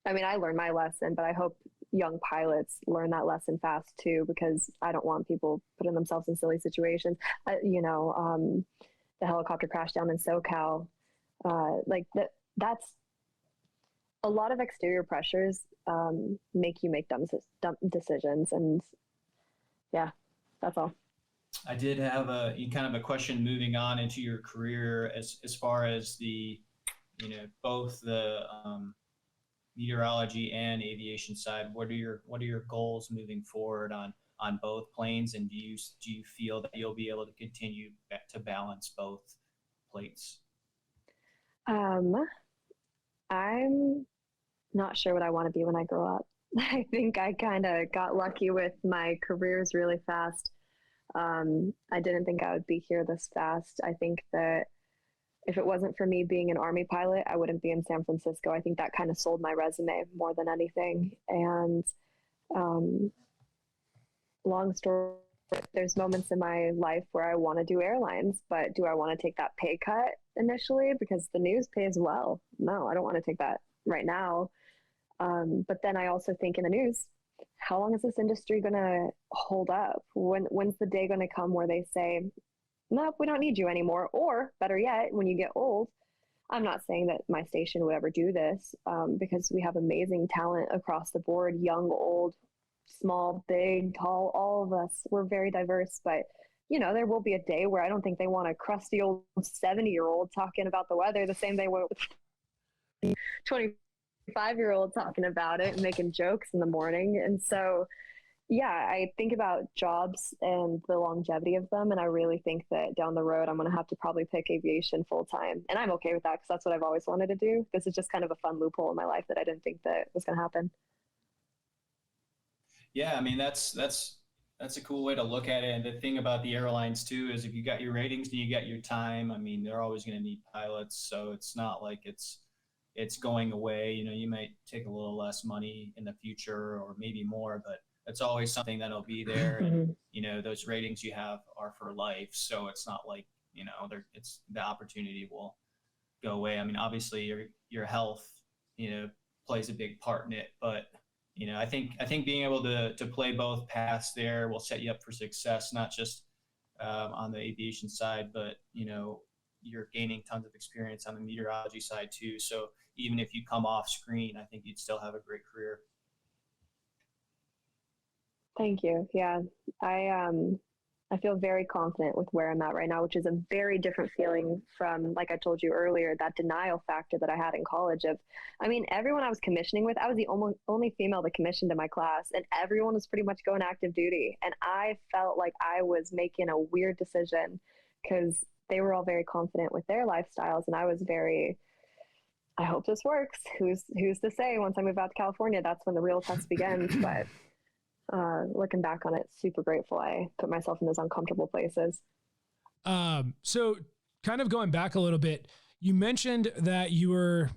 I mean, I learned my lesson, but I hope young pilots learn that lesson fast too, because I don't want people putting themselves in silly situations. The helicopter crash down in SoCal, that's a lot of exterior pressures make you make dumb decisions. And yeah, that's all. I did have a question moving on into your career as far as the, both the meteorology and aviation side. What are your goals moving forward on both planes, and do you feel that you'll be able to continue to balance both plates? I'm not sure what I want to be when I grow up. I think I kind of got lucky with my careers really fast. I didn't think I would be here this fast. I think that if it wasn't for me being an Army pilot, I wouldn't be in San Francisco. I think that kind of sold my resume more than anything. And long story, there's moments in my life where I want to do airlines, but do I want to take that pay cut initially because the news pays well? No, I don't want to take that right now. But then I also think in the news, how long is this industry going to hold up? When's the day going to come where they say, nope, we don't need you anymore? Or better yet, when you get old, I'm not saying that my station would ever do this because we have amazing talent across the board, young, old, small, big, tall, all of us. We're very diverse, but there will be a day where I don't think they want a crusty old 70-year-old talking about the weather the same they would with 25-year-old talking about it and making jokes in the morning. And so, yeah, I think about jobs and the longevity of them. And I really think that down the road, I'm going to have to probably pick aviation full time. And I'm okay with that because that's what I've always wanted to do. This is just kind of a fun loophole in my life that I didn't think that was going to happen. Yeah, I mean, that's a cool way to look at it. And the thing about the airlines too is if you got your ratings and you got your time, I mean, they're always going to need pilots. So it's not like it's going away. You might take a little less money in the future or maybe more, but it's always something that'll be there. And, those ratings you have are for life. So it's not like, it's the opportunity will go away. I mean, obviously your health, plays a big part in it, but I think being able to play both paths there will set you up for success, not just on the aviation side, but you're gaining tons of experience on the meteorology side too. So even if you come off screen, I think you'd still have a great career. Thank you. Yeah, I feel very confident with where I'm at right now, which is a very different feeling from, like I told you earlier, that denial factor that I had in college everyone I was commissioning with, I was the only female that commissioned in my class, and everyone was pretty much going active duty. And I felt like I was making a weird decision because they were all very confident with their lifestyles. And I was I hope this works. Who's to say once I move out to California, that's when the real test begins. But looking back on it, super grateful I put myself in those uncomfortable places. So kind of going back a little bit, you mentioned that you were,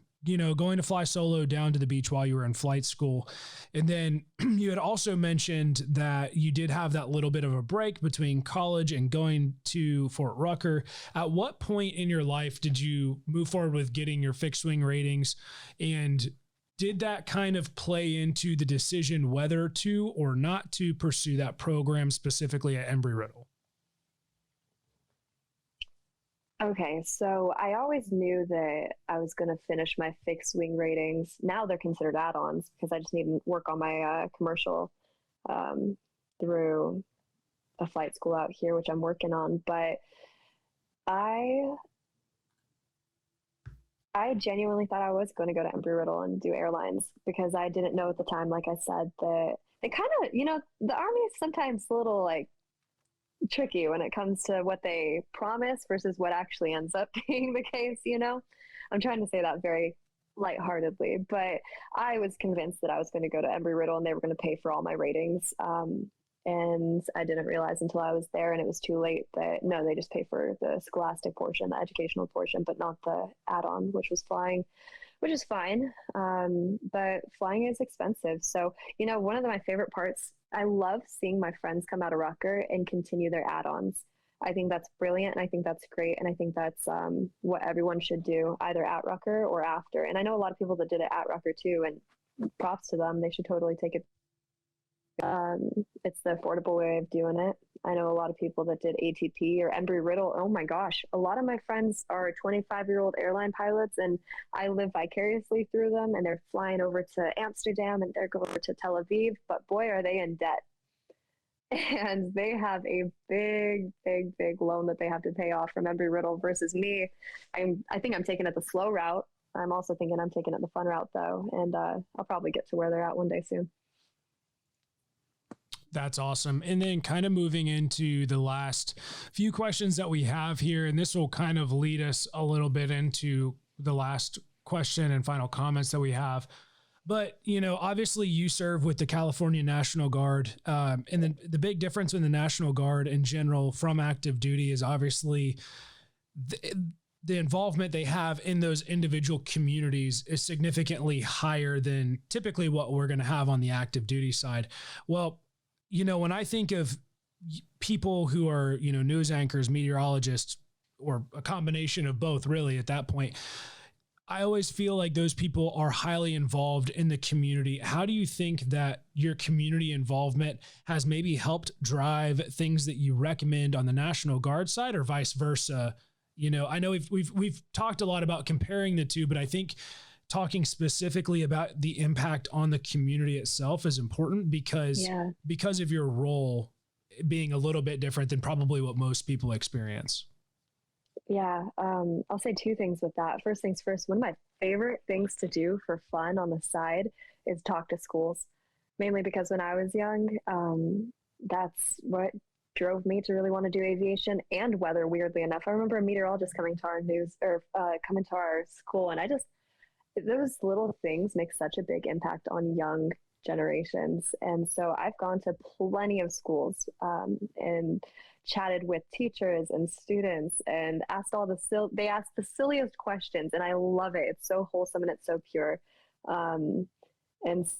going to fly solo down to the beach while you were in flight school. And then you had also mentioned that you did have that little bit of a break between college and going to Fort Rucker. At what point in your life did you move forward with getting your fixed wing ratings, and did that kind of play into the decision whether to or not to pursue that program specifically at Embry-Riddle? Okay, so I always knew that I was going to finish my fixed wing ratings. Now they're considered add-ons because I just need to work on my commercial through a flight school out here, which I'm working on. But I genuinely thought I was going to go to Embry-Riddle and do airlines because I didn't know at the time, like I said, that they kind of, the Army is sometimes a little tricky when it comes to what they promise versus what actually ends up being the case. I'm trying to say that very lightheartedly, but I was convinced that I was going to go to Embry-Riddle and they were going to pay for all my ratings. And I didn't realize until I was there and it was too late that no, they just pay for the scholastic portion, the educational portion, but not the add-on, which was flying, which is fine. But flying is expensive. So, one of my favorite parts, I love seeing my friends come out of Rucker and continue their add-ons. I think that's brilliant. And I think that's great. And I think that's what everyone should do, either at Rucker or after. And I know a lot of people that did it at Rucker too, and props to them. They should totally take it. It's the affordable way of doing it. I know a lot of people that did ATP or embry-riddle. Oh my gosh. A lot of my friends are 25-year-old airline pilots, and I live vicariously through them, and they're flying over to Amsterdam and they're going over to Tel Aviv, but boy, are they in debt. And they have a big, big, big loan that they have to pay off from embry-riddle versus me. I think I'm taking it the slow route. I'm also thinking I'm taking it the fun route though. And I'll probably get to where they're at one day soon. That's awesome. And then kind of moving into the last few questions that we have here, and this will kind of lead us a little bit into the last question and final comments that we have. But, obviously you serve with the California National Guard. And then the big difference in the National Guard in general from active duty is obviously the involvement they have in those individual communities is significantly higher than typically what we're going to have on the active duty side. Well, when I think of people who are, news anchors, meteorologists, or a combination of both really at that point, I always feel like those people are highly involved in the community. How do you think that your community involvement has maybe helped drive things that you recommend on the National Guard side or vice versa? I know we've talked a lot about comparing the two, but I think talking specifically about the impact on the community itself is important because of your role being a little bit different than probably what most people experience. Yeah, I'll say two things with that. First things first, one of my favorite things to do for fun on the side is talk to schools, mainly because when I was young, that's what drove me to really want to do aviation and weather, weirdly enough. I remember a meteorologist coming to our coming to our school, and those little things make such a big impact on young generations. And so I've gone to plenty of schools and chatted with teachers and students and asked they asked the silliest questions, and I love it. It's so wholesome and it's so pure. And it's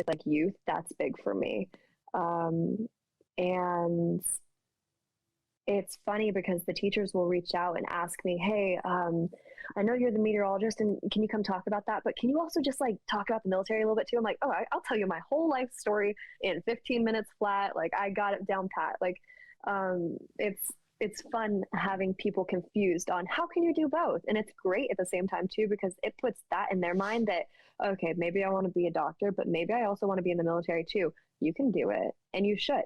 like youth, that's big for me. And it's funny because the teachers will reach out and ask me, hey, I know you're the meteorologist and can you come talk about that? But can you also just talk about the military a little bit too? I'm like, oh, I'll tell you my whole life story in 15 minutes flat. I got it down pat. It's fun having people confused on how can you do both? And it's great at the same time too, because it puts that in their mind that, okay, maybe I want to be a doctor, but maybe I also want to be in the military too. You can do it and you should.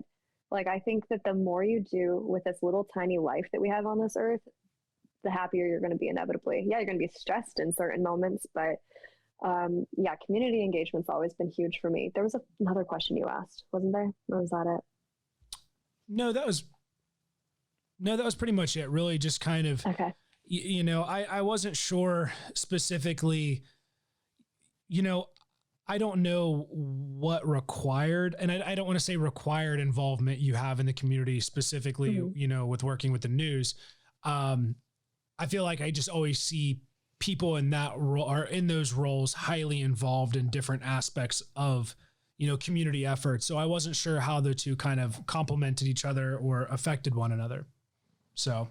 I think that the more you do with this little tiny life that we have on this earth, the happier you're going to be inevitably. Yeah, you're going to be stressed in certain moments, but community engagement's always been huge for me. There was another question you asked, wasn't there? Or was that it? No, that was pretty much it. Really just kind of, okay. I wasn't sure specifically, I don't know what required, and I don't want to say required involvement you have in the community specifically, with working with the news. I feel like I just always see people in that role or in those roles highly involved in different aspects of, community efforts. So I wasn't sure how the two kind of complemented each other or affected one another. So.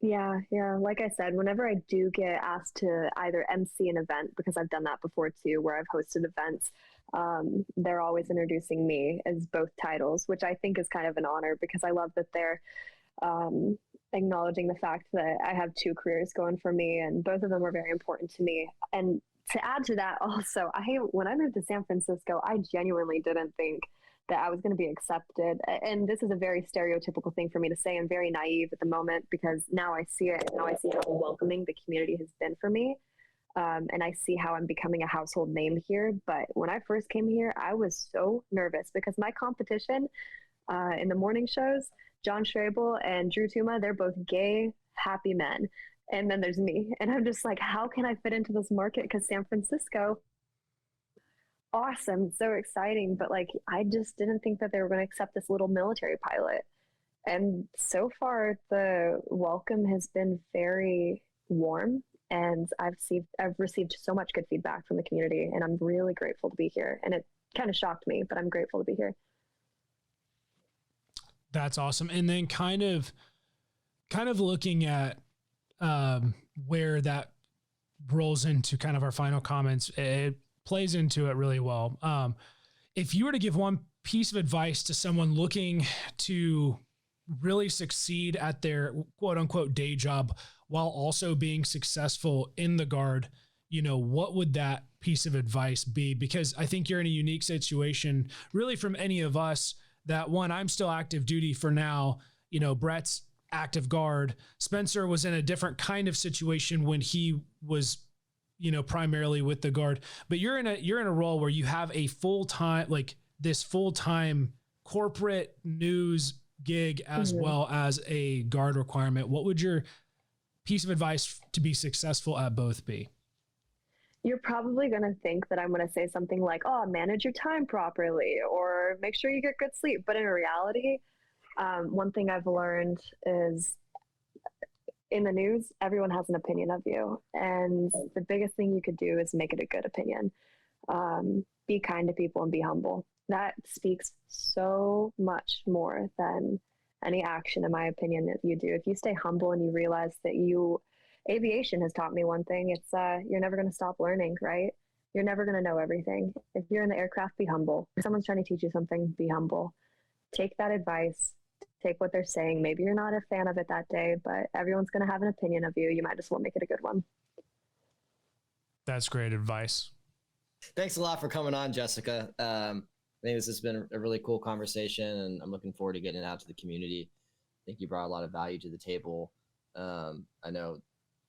Yeah. Like I said, whenever I do get asked to either MC an event, because I've done that before too, where I've hosted events, they're always introducing me as both titles, which I think is kind of an honor because I love that they're acknowledging the fact that I have two careers going for me and both of them are very important to me. And to add to that also, when I moved to San Francisco, I genuinely didn't think that I was going to be accepted. And this is a very stereotypical thing for me to say. I'm very naive at the moment because now I see it. Now I see how welcoming the community has been for me. And I see how I'm becoming a household name here. But when I first came here, I was so nervous because my competition in the morning shows, John Schrabel and Drew Tuma, they're both gay, happy men. And then there's me. And I'm just like, how can I fit into this market? Because San Francisco, awesome, so exciting. But like, I just didn't think that they were going to accept this little military pilot. And so far, the welcome has been very warm, and I've received so much good feedback from the community, and I'm really grateful to be here. And it kind of shocked me, but I'm grateful to be here. That's awesome. And then kind of looking at where that rolls into kind of our final comments, it plays into it really well. If you were to give one piece of advice to someone looking to really succeed at their quote unquote day job while also being successful in the Guard, what would that piece of advice be? Because I think you're in a unique situation really from any of us that one, I'm still active duty for now, Brett's active Guard. Spencer was in a different kind of situation when he was, primarily with the Guard, but you're in a role where you have a full-time, like this full-time corporate news gig as well as a Guard requirement. What would your piece of advice to be successful at both be? You're probably going to think that I'm going to say something like, oh, manage your time properly or make sure you get good sleep. But in reality, one thing I've learned is in the news, everyone has an opinion of you. And the biggest thing you could do is make it a good opinion. Be kind to people and be humble. That speaks so much more than any action, in my opinion, that you do. If you stay humble and you realize that aviation has taught me one thing, it's you're never going to stop learning, right? You're never going to know everything. If you're in the aircraft, be humble. If someone's trying to teach you something, be humble. Take that advice. Take what they're saying. Maybe you're not a fan of it that day, but everyone's going to have an opinion of you. You might as well make it a good one. That's great advice. Thanks a lot for coming on, Jessica. I think this has been a really cool conversation, and I'm looking forward to getting it out to the community. I think you brought a lot of value to the table. I know,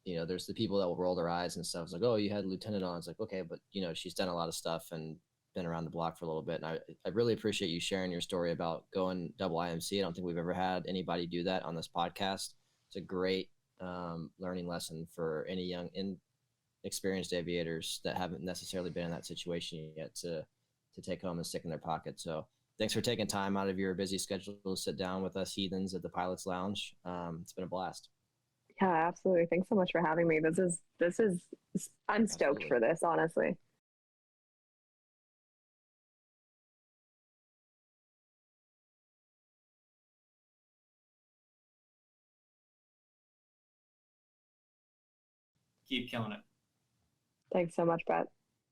there's the people that will roll their eyes and stuff. It's like, oh, you had Lieutenant on. It's like, okay, but she's done a lot of stuff and been around the block for a little bit. And I really appreciate you sharing your story about going double IMC. I don't think we've ever had anybody do that on this podcast. It's a great learning lesson for any young, inexperienced aviators that haven't necessarily been in that situation yet to take home and stick in their pocket. So thanks for taking time out of your busy schedule to sit down with us heathens at the Pilot's Lounge. It's been a blast. Yeah, absolutely. Thanks so much for having me. I'm stoked for this, honestly. Keep killing it. Thanks so much, Brett.